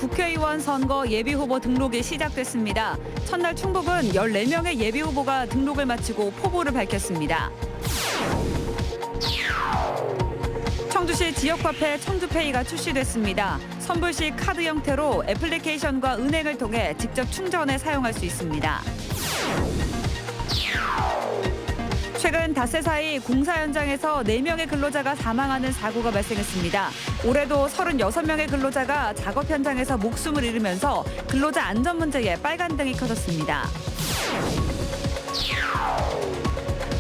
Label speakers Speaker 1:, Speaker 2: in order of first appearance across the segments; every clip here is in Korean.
Speaker 1: 국회의원 선거 예비후보 등록이 시작됐습니다. 첫날 충북은 14명의 예비후보가 등록을 마치고 포부를 밝혔습니다. 청주시 지역화폐 청주페이가 출시됐습니다. 선불식 카드 형태로 애플리케이션과 은행을 통해 직접 충전해 사용할 수 있습니다. 최근 닷새 사이 공사 현장에서 4명의 근로자가 사망하는 사고가 발생했습니다. 올해도 36명의 근로자가 작업 현장에서 목숨을 잃으면서 근로자 안전 문제에 빨간등이 켜졌습니다.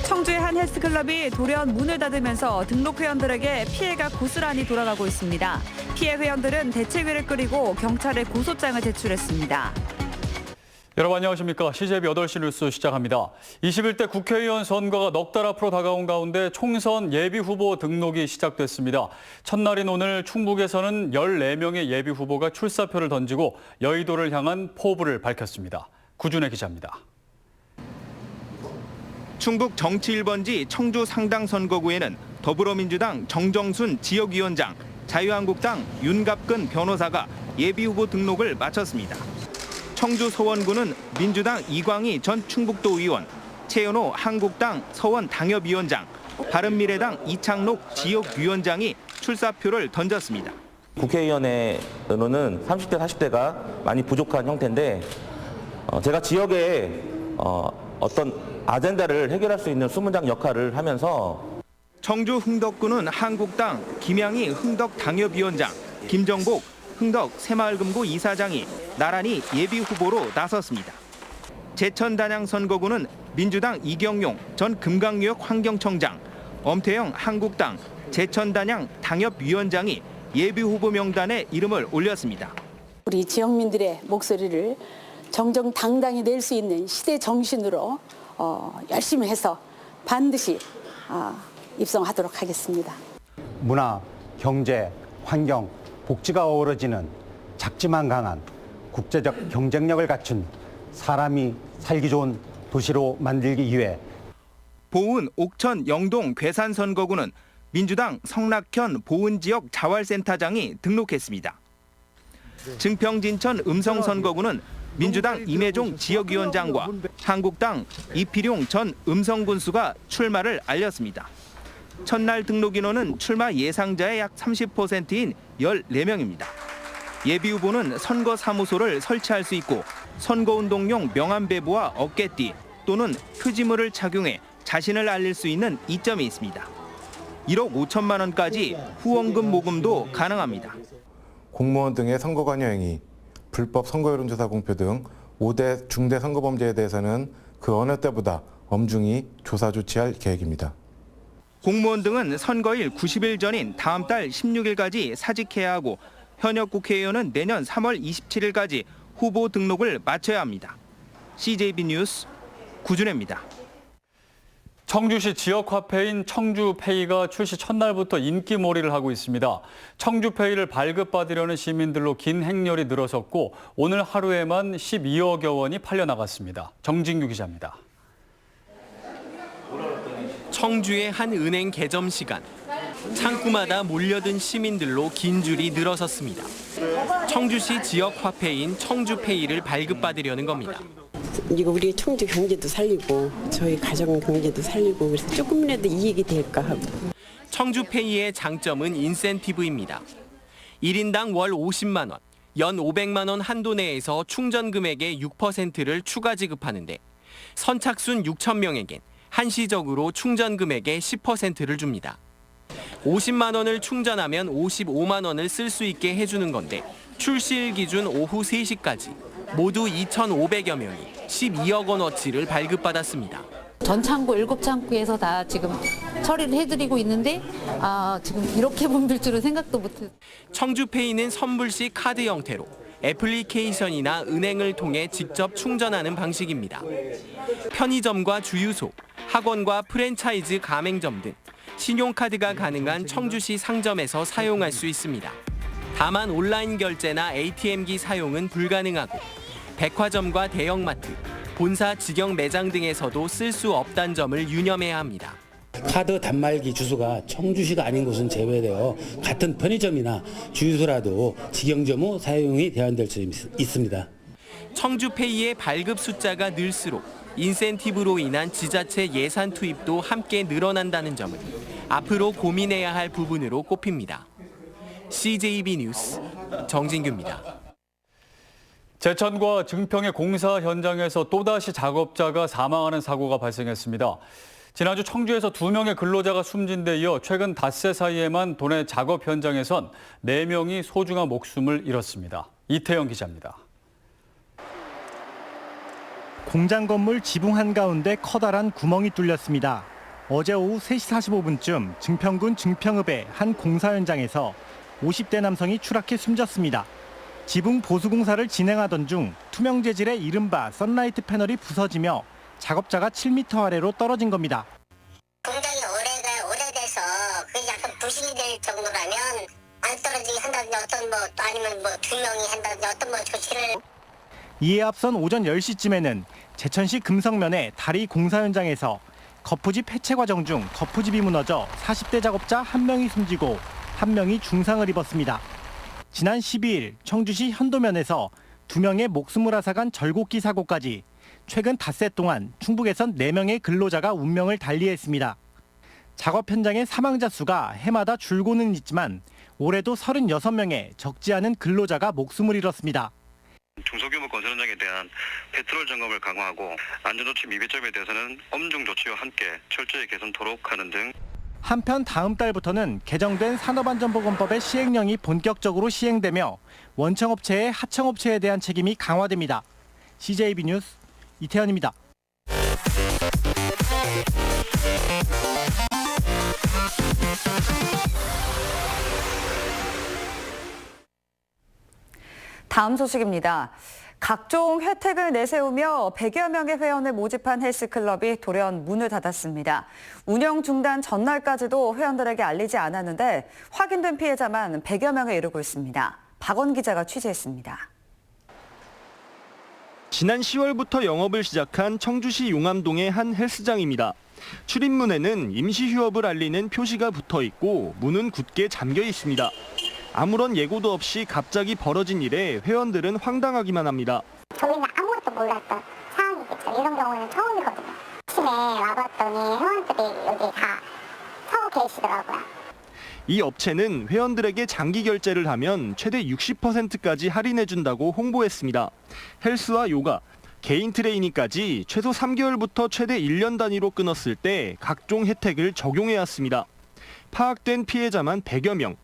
Speaker 1: 청주의 한 헬스클럽이 돌연 문을 닫으면서 등록 회원들에게 피해가 고스란히 돌아가고 있습니다. 피해 회원들은 대책위를 꾸리고 경찰에 고소장을 제출했습니다.
Speaker 2: 여러분 안녕하십니까. CJB 8시 뉴스 시작합니다. 21대 국회의원 선거가 넉 달 앞으로 다가온 가운데 총선 예비후보 등록이 시작됐습니다. 첫날인 오늘 충북에서는 14명의 예비후보가 출사표를 던지고 여의도를 향한 포부를 밝혔습니다. 구준혜 기자입니다.
Speaker 3: 충북 정치 1번지 청주 상당 선거구에는 더불어민주당 정정순 지역위원장, 자유한국당 윤갑근 변호사가 예비후보 등록을 마쳤습니다. 청주 서원구는 민주당 이광희 전 충북도 의원, 최연호 한국당 서원 당협위원장, 바른미래당 이창록 지역위원장이 출사표를 던졌습니다.
Speaker 4: 국회의원의 의원은 30대, 40대가 많이 부족한 형태인데 제가 지역에 어떤 아젠다를 해결할 수 있는 수문장 역할을 하면서
Speaker 3: 청주 흥덕구는 한국당 김양희 흥덕 당협위원장, 김정복 흥덕 새마을금고 이사장이 나란히 예비후보로 나섰습니다. 제천단양 선거구는 민주당 이경용 전 금강유역 환경청장, 엄태영 한국당 제천단양 당협위원장이 예비후보 명단에 이름을 올렸습니다.
Speaker 5: 우리 지역민들의 목소리를 정정당당히 낼 수 있는 시대 정신으로 열심히 해서 반드시 입성하도록 하겠습니다.
Speaker 6: 문화, 경제, 환경, 복지가 어우러지는 작지만 강한 국제적 경쟁력을 갖춘 사람이 살기 좋은 도시로 만들기 위해
Speaker 3: 보은, 옥천, 영동, 괴산 선거구는 민주당 성락현 보은지역 자활센터장이 등록했습니다. 증평진천 음성 선거구는 민주당 임혜종 지역위원장과 한국당 이필용 전 음성군수가 출마를 알렸습니다. 첫날 등록 인원은 출마 예상자의 약 30%인 14명입니다. 예비후보는 선거사무소를 설치할 수 있고 선거운동용 명함배부와 어깨띠 또는 표지물을 착용해 자신을 알릴 수 있는 이점이 있습니다. 1억 5천만 원까지 후원금 모금도 가능합니다.
Speaker 7: 공무원 등의 선거관여 행위, 불법 선거 여론조사 공표 등 5대 중대 선거범죄에 대해서는 그 어느 때보다 엄중히 조사 조치할 계획입니다.
Speaker 3: 공무원 등은 선거일 90일 전인 다음 달 16일까지 사직해야 하고 현역 국회의원은 내년 3월 27일까지 후보 등록을 마쳐야 합니다. CJB 뉴스 구준혜입니다.
Speaker 2: 청주시 지역화폐인 청주페이가 출시 첫날부터 인기몰이를 하고 있습니다. 청주페이를 발급받으려는 시민들로 긴 행렬이 늘어섰고 오늘 하루에만 12억여 원이 팔려나갔습니다. 정진규 기자입니다.
Speaker 8: 청주의 한 은행 개점 시간. 창구마다 몰려든 시민들로 긴 줄이 늘어섰습니다. 청주시 지역 화폐인 청주페이를 발급받으려는 겁니다.
Speaker 9: 이거 우리 청주 경제도 살리고 저희 가정 경제도 살리고 그래서 조금이라도 이익이 될까 하고.
Speaker 8: 청주페이의 장점은 인센티브입니다. 1인당 월 50만 원, 연 500만 원 한도 내에서 충전 금액의 6%를 추가 지급하는데 선착순 6천 명에겐 한시적으로 충전 금액의 10%를 줍니다. 50만 원을 충전하면 55만 원을 쓸 수 있게 해주는 건데 출시일 기준 오후 3시까지 모두 2,500여 명이 12억 원어치를 발급받았습니다.
Speaker 10: 전 창구 7창구에서 다 지금 처리를 해드리고 있는데 지금 이렇게 붐빌 줄은 생각도 못했어요.
Speaker 8: 청주페이는 선불식 카드 형태로 애플리케이션이나 은행을 통해 직접 충전하는 방식입니다. 편의점과 주유소, 학원과 프랜차이즈 가맹점 등 신용카드가 가능한 청주시 상점에서 사용할 수 있습니다. 다만 온라인 결제나 ATM기 사용은 불가능하고 백화점과 대형마트, 본사 직영 매장 등에서도 쓸 수 없다는 점을 유념해야 합니다.
Speaker 11: 카드 단말기 주소가 청주시가 아닌 곳은 제외되어 같은 편의점이나 주유소라도 직영점 후 사용이 제한될 수 있습니다.
Speaker 8: 청주페이의 발급 숫자가 늘수록 인센티브로 인한 지자체 예산 투입도 함께 늘어난다는 점은 앞으로 고민해야 할 부분으로 꼽힙니다. CJB 뉴스 정진규입니다.
Speaker 2: 제천과 증평의 공사 현장에서 또다시 작업자가 사망하는 사고가 발생했습니다. 지난주 청주에서 2명의 근로자가 숨진 데 이어 최근 닷새 사이에만 도내 작업 현장에선 4명이 소중한 목숨을 잃었습니다. 이태영 기자입니다.
Speaker 12: 공장 건물 지붕 한가운데 커다란 구멍이 뚫렸습니다. 어제 오후 3시 45분쯤 증평군 증평읍의 한 공사 현장에서 50대 남성이 추락해 숨졌습니다. 지붕 보수 공사를 진행하던 중 투명 재질의 이른바 선라이트 패널이 부서지며 작업자가 7m 아래로 떨어진 겁니다.
Speaker 13: 공장이 오래돼서 그게 약간 부실이 될 정도라면 안 떨어지게 한다든지 아니면 2명이 한다든지 어떤 조치를.
Speaker 12: 이에 앞선 오전 10시쯤에는 제천시 금성면의 다리 공사 현장에서 거푸집 해체 과정 중 거푸집이 무너져 40대 작업자 1명이 숨지고 1명이 중상을 입었습니다. 지난 12일 청주시 현도면에서 2명의 목숨을 앗아간 절곡기 사고까지 최근 닷새 동안 충북에선 4명의 근로자가 운명을 달리했습니다. 작업 현장의 사망자 수가 해마다 줄고는 있지만 올해도 36명의 적지 않은 근로자가 목숨을 잃었습니다.
Speaker 14: 중소규모 건설 현장에 대한 페트롤 점검을 강화하고 안전조치 미비점에 대해서는 엄중 조치와 함께 철저히 개선토록 하는 등.
Speaker 12: 한편 다음 달부터는 개정된 산업안전보건법의 시행령이 본격적으로 시행되며 원청업체의 하청업체에 대한 책임이 강화됩니다. CJB 뉴스 이태현입니다.
Speaker 1: 다음 소식입니다. 각종 혜택을 내세우며 100여 명의 회원을 모집한 헬스클럽이 돌연 문을 닫았습니다. 운영 중단 전날까지도 회원들에게 알리지 않았는데 확인된 피해자만 100여 명에 이르고 있습니다. 박원 기자가 취재했습니다.
Speaker 15: 지난 10월부터 영업을 시작한 청주시 용암동의 한 헬스장입니다. 출입문에는 임시 휴업을 알리는 표시가 붙어 있고 문은 굳게 잠겨 있습니다. 아무런 예고도 없이 갑자기 벌어진 일에 회원들은 황당하기만 합니다.
Speaker 13: 저희는 아무것도 몰랐던 상황이겠죠. 이런 경우는 처음이거든요. 아침에 와봤더니 회원들이 여기 다 서 계시더라고요.
Speaker 15: 이 업체는 회원들에게 장기 결제를 하면 최대 60%까지 할인해준다고 홍보했습니다. 헬스와 요가, 개인 트레이닝까지 최소 3개월부터 최대 1년 단위로 끊었을 때 각종 혜택을 적용해왔습니다. 파악된 피해자만 100여 명.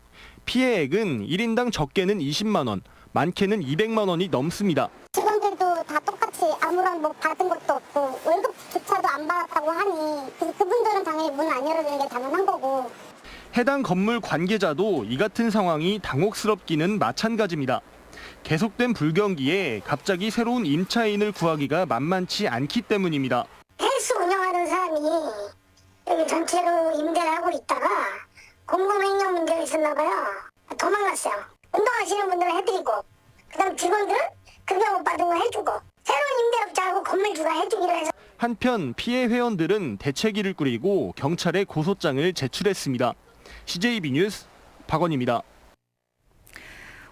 Speaker 15: 피해액은 1인당 적게는 20만 원, 많게는 200만 원이 넘습니다.
Speaker 13: 직원들도 다 똑같이 아무런 받은 것도 없고 월급조차도 안 받았다고 하니 그분들은 당연히 문 안 열어주는 게 당연한 거고.
Speaker 15: 해당 건물 관계자도 이 같은 상황이 당혹스럽기는 마찬가지입니다. 계속된 불경기에 갑자기 새로운 임차인을 구하기가 만만치 않기 때문입니다.
Speaker 13: 헬스 운영하는 사람이 여기 전체로 임대를 하고 있다가 공공횡령 문제가 있었나 봐요. 도망갔어요. 운동하시는 분들은 해드리고 그다음 직원들은 급여 못 받은 거 해주고 새로운 임대업자하고 건물주가 해주기로 해서.
Speaker 15: 한편 피해 회원들은 대책위를 꾸리고 경찰에 고소장을 제출했습니다. CJB 뉴스 박원입니다.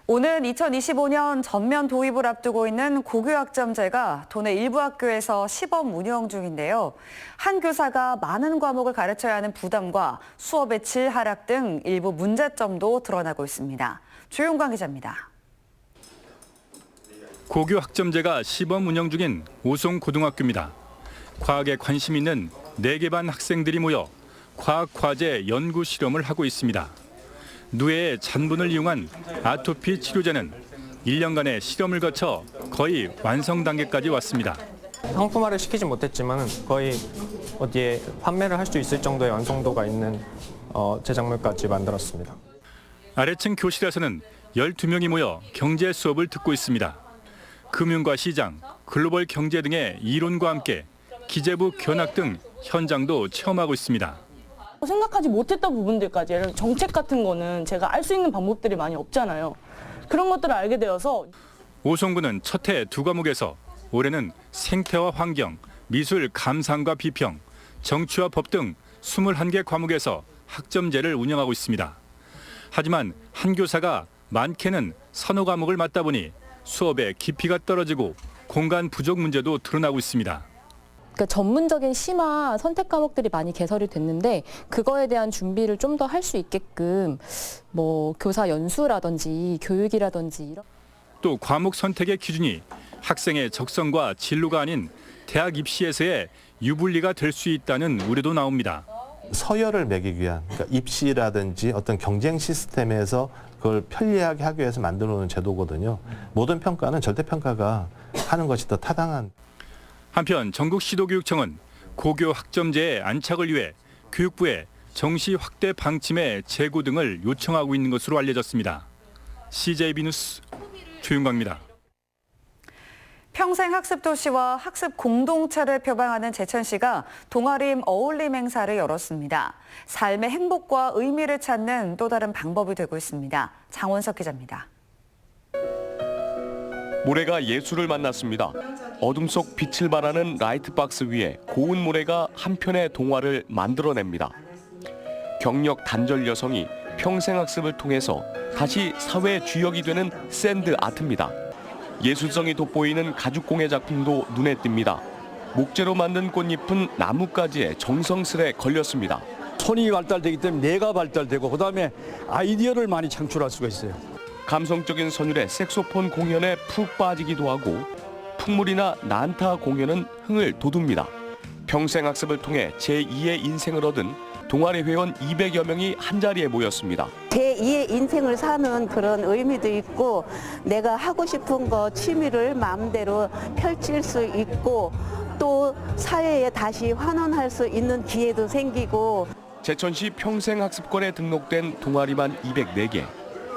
Speaker 1: 오는 2025년 전면 도입을 앞두고 있는 고교학점제가 도내 일부 학교에서 시범 운영 중인데요. 한 교사가 많은 과목을 가르쳐야 하는 부담과 수업의 질 하락 등 일부 문제점도 드러나고 있습니다. 조용광 기자입니다.
Speaker 16: 고교학점제가 시범 운영 중인 오송고등학교입니다. 과학에 관심 있는 4개 반 학생들이 모여 과학 과제 연구 실험을 하고 있습니다. 누에의 잔분을 이용한 아토피 치료제는 1년간의 실험을 거쳐 거의 완성 단계까지 왔습니다.
Speaker 17: 상품화를 시키진 못했지만 거의 어디에 판매를 할 수 있을 정도의 완성도가 있는 제작물까지 만들었습니다.
Speaker 16: 아래층 교실에서는 12명이 모여 경제 수업을 듣고 있습니다. 금융과 시장, 글로벌 경제 등의 이론과 함께 기재부 견학 등 현장도 체험하고 있습니다.
Speaker 18: 생각하지 못했던 부분들까지, 예를 들어 정책 같은 거는 제가 알 수 있는 방법들이 많이 없잖아요. 그런 것들을 알게 되어서.
Speaker 16: 오송구는 첫 해 2과목에서 올해는 생태와 환경, 미술 감상과 비평, 정치와 법 등 21개 과목에서 학점제를 운영하고 있습니다. 하지만 한 교사가 많게는 서너 과목을 맡다 보니 수업의 깊이가 떨어지고 공간 부족 문제도 드러나고 있습니다.
Speaker 19: 그러니까 전문적인 심화 선택 과목들이 많이 개설이 됐는데 그거에 대한 준비를 좀 더 할 수 있게끔 뭐 교사 연수라든지 교육이라든지 이런.
Speaker 16: 또 과목 선택의 기준이 학생의 적성과 진로가 아닌 대학 입시에서의 유불리가 될 수 있다는 우려도 나옵니다.
Speaker 20: 서열을 매기기 위한 그러니까 입시라든지 어떤 경쟁 시스템에서 그걸 편리하게 하기 위해서 만들어 놓은 제도거든요. 모든 평가는 절대평가가 하는 것이 더 타당한.
Speaker 16: 한편 전국시도교육청은 고교 학점제의 안착을 위해 교육부에 정시 확대 방침의 재고 등을 요청하고 있는 것으로 알려졌습니다. CJB 뉴스 조윤광입니다.
Speaker 1: 평생학습도시와 학습 공동체를 표방하는 제천시가 동아림 어울림 행사를 열었습니다. 삶의 행복과 의미를 찾는 또 다른 방법이 되고 있습니다. 장원석 기자입니다.
Speaker 21: 모래가 예술을 만났습니다. 어둠 속 빛을 발하는 라이트박스 위에 고운 모래가 한 편의 동화를 만들어냅니다. 경력 단절 여성이 평생학습을 통해서 다시 사회 주역이 되는 샌드 아트입니다. 예술성이 돋보이는 가죽공예 작품도 눈에 띕니다. 목재로 만든 꽃잎은 나뭇가지에 정성스레 걸렸습니다.
Speaker 22: 손이 발달되기 때문에 뇌가 발달되고 그다음에 아이디어를 많이 창출할 수가 있어요.
Speaker 21: 감성적인 선율의 색소폰 공연에 푹 빠지기도 하고 풍물이나 난타 공연은 흥을 돋웁니다. 평생학습을 통해 제2의 인생을 얻은 동아리 회원 200여 명이 한자리에 모였습니다.
Speaker 23: 제2의 인생을 사는 그런 의미도 있고 내가 하고 싶은 거 취미를 마음대로 펼칠 수 있고 또 사회에 다시 환원할 수 있는 기회도 생기고.
Speaker 21: 제천시 평생학습관에 등록된 동아리만 204개.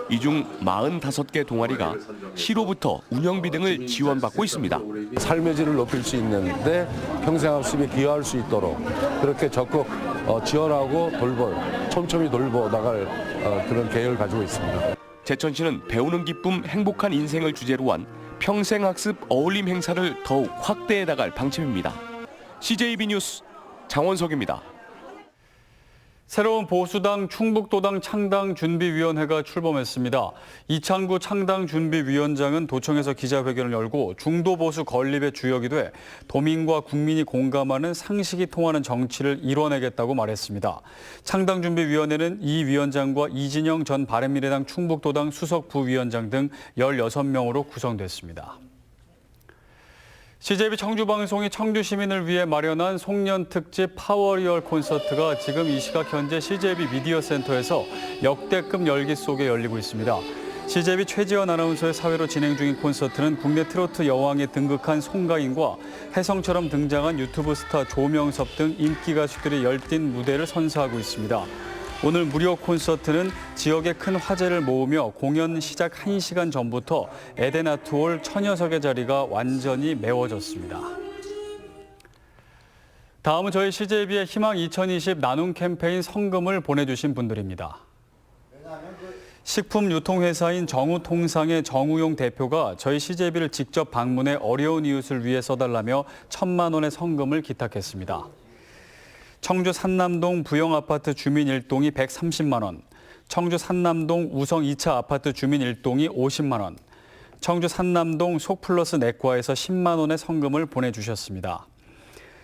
Speaker 21: 이 중 45개 동아리가 시로부터 운영비 등을 지원받고 있습니다.
Speaker 24: 삶의 질을 높일 수 있는데 평생학습에 기여할 수 있도록 그렇게 적극 지원하고 촘촘히 돌보 나갈 그런 계획을 가지고 있습니다.
Speaker 21: 제천시는 배우는 기쁨 행복한 인생을 주제로 한 평생학습 어울림 행사를 더욱 확대해 나갈 방침입니다. CJB 뉴스 장원석입니다.
Speaker 2: 새로운 보수당 충북도당 창당준비위원회가 출범했습니다. 이창구 창당준비위원장은 도청에서 기자회견을 열고 중도보수 건립의 주역이 돼 도민과 국민이 공감하는 상식이 통하는 정치를 이뤄내겠다고 말했습니다. 창당준비위원회는 이 위원장과 이진영 전 바른미래당 충북도당 수석 부위원장 등 16명으로 구성됐습니다. CJB 청주방송이 청주 시민을 위해 마련한 송년 특집 파워리얼 콘서트가 지금 이 시각 현재 CJB 미디어 센터에서 역대급 열기 속에 열리고 있습니다. CJB 최지연 아나운서의 사회로 진행 중인 콘서트는 국내 트로트 여왕에 등극한 송가인과 혜성처럼 등장한 유튜브 스타 조명섭 등 인기 가수들이 열띤 무대를 선사하고 있습니다. 오늘 무료 콘서트는 지역의 큰 화제를 모으며 공연 시작 1시간 전부터 에덴아트홀 1000여석의 자리가 완전히 메워졌습니다. 다음은 저희 CJB의 희망 2020 나눔 캠페인 성금을 보내주신 분들입니다. 식품유통회사인 정우통상의 정우용 대표가 저희 CJB를 직접 방문해 어려운 이웃을 위해 써달라며 1000만 원의 성금을 기탁했습니다. 청주 산남동 부영아파트 주민 1동이 130만 원, 청주 산남동 우성 2차 아파트 주민 1동이 50만 원, 청주 산남동 속플러스 내과에서 10만 원의 성금을 보내주셨습니다.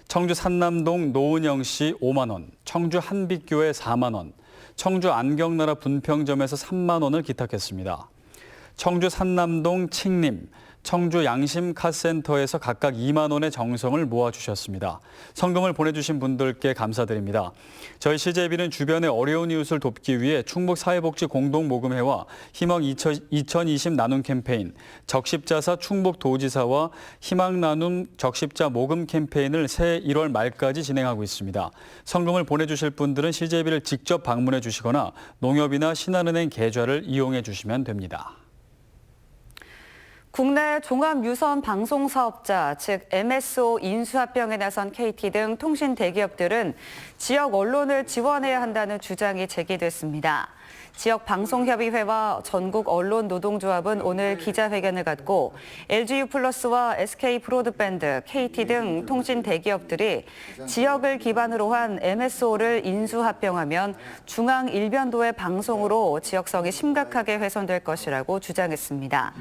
Speaker 2: 청주 산남동 노은영 씨 5만 원, 청주 한빛교회 4만 원, 청주 안경나라 분평점에서 3만 원을 기탁했습니다. 청주 산남동 칭림, 청주 양심카센터에서 각각 2만 원의 정성을 모아주셨습니다. 성금을 보내주신 분들께 감사드립니다. 저희 CJB는 주변의 어려운 이웃을 돕기 위해 충북사회복지공동모금회와 희망 2020 나눔 캠페인, 적십자사 충북도지사와 희망나눔 적십자 모금 캠페인을 새해 1월 말까지 진행하고 있습니다. 성금을 보내주실 분들은 CJB를 직접 방문해 주시거나 농협이나 신한은행 계좌를 이용해 주시면 됩니다.
Speaker 1: 국내 종합유선 방송사업자, 즉 MSO 인수합병에 나선 KT 등 통신 대기업들은 지역 언론을 지원해야 한다는 주장이 제기됐습니다. 지역방송협의회와 전국언론노동조합은 오늘 기자회견을 갖고 LG유플러스와 SK브로드밴드, KT 등 통신 대기업들이 지역을 기반으로 한 MSO를 인수합병하면 중앙 일변도의 방송으로 지역성이 심각하게 훼손될 것이라고 주장했습니다.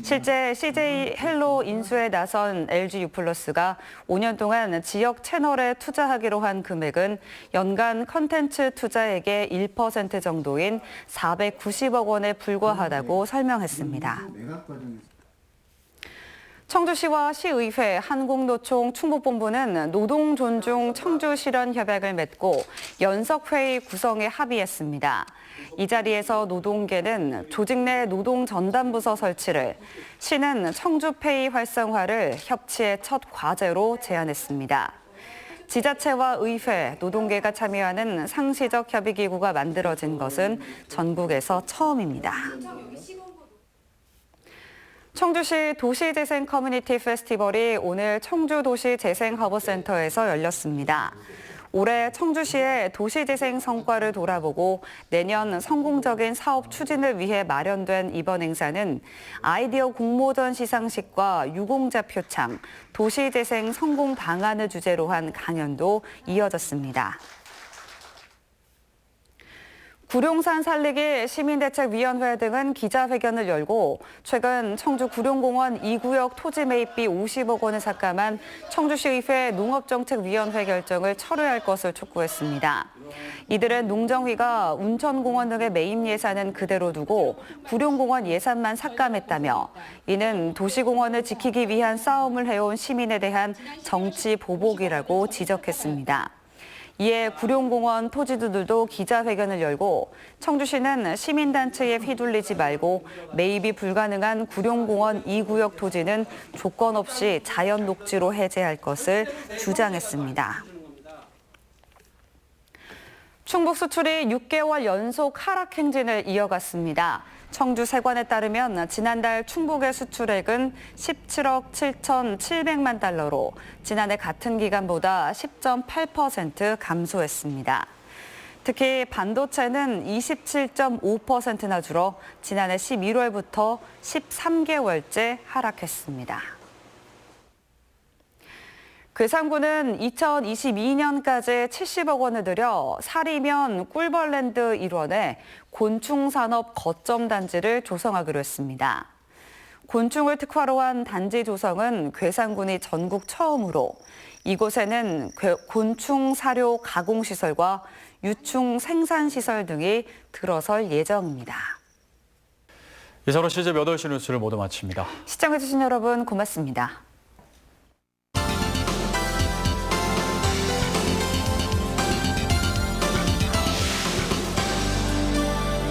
Speaker 1: 실제 CJ 헬로 인수에 나선 LG유플러스가 5년 동안 지역 채널에 투자하기로 한 금액은 연간 컨텐츠 투자액의 1% 정도인 490억 원에 불과하다고 설명했습니다. 청주시와 시의회, 한국노총 충북본부는 노동존중 청주실현협약을 맺고 연석회의 구성에 합의했습니다. 이 자리에서 노동계는 조직 내 노동전담부서 설치를, 시는 청주페이 활성화를 협치의 첫 과제로 제안했습니다. 지자체와 의회, 노동계가 참여하는 상시적 협의기구가 만들어진 것은 전국에서 처음입니다. 청주시 도시재생 커뮤니티 페스티벌이 오늘 청주도시재생허브센터에서 열렸습니다. 올해 청주시의 도시재생 성과를 돌아보고 내년 성공적인 사업 추진을 위해 마련된 이번 행사는 아이디어 공모전 시상식과 유공자 표창, 도시재생 성공 방안을 주제로 한 강연도 이어졌습니다. 구룡산 살리기 시민대책위원회 등은 기자회견을 열고 최근 청주 구룡공원 2구역 토지 매입비 50억 원을 삭감한 청주시의회 농업정책위원회 결정을 철회할 것을 촉구했습니다. 이들은 농정위가 운천공원 등의 매입 예산은 그대로 두고 구룡공원 예산만 삭감했다며 이는 도시공원을 지키기 위한 싸움을 해온 시민에 대한 정치 보복이라고 지적했습니다. 이에 구룡공원 토지주들도 기자회견을 열고 청주시는 시민단체에 휘둘리지 말고 매입이 불가능한 구룡공원 2구역 토지는 조건 없이 자연 녹지로 해제할 것을 주장했습니다. 충북 수출이 6개월 연속 하락 행진을 이어갔습니다. 청주 세관에 따르면 지난달 충북의 수출액은 17억 7,700만 달러로 지난해 같은 기간보다 10.8% 감소했습니다. 특히 반도체는 27.5%나 줄어 지난해 11월부터 13개월째 하락했습니다. 괴산군은 2022년까지 70억 원을 들여 사리면 꿀벌랜드 일원에 곤충산업 거점 단지를 조성하기로 했습니다. 곤충을 특화로 한 단지 조성은 괴산군이 전국 처음으로 이곳에는 곤충 사료 가공시설과 유충 생산시설 등이 들어설 예정입니다.
Speaker 2: 이상으로 CJB 8시 뉴스를 모두 마칩니다.
Speaker 1: 시청해주신 여러분 고맙습니다.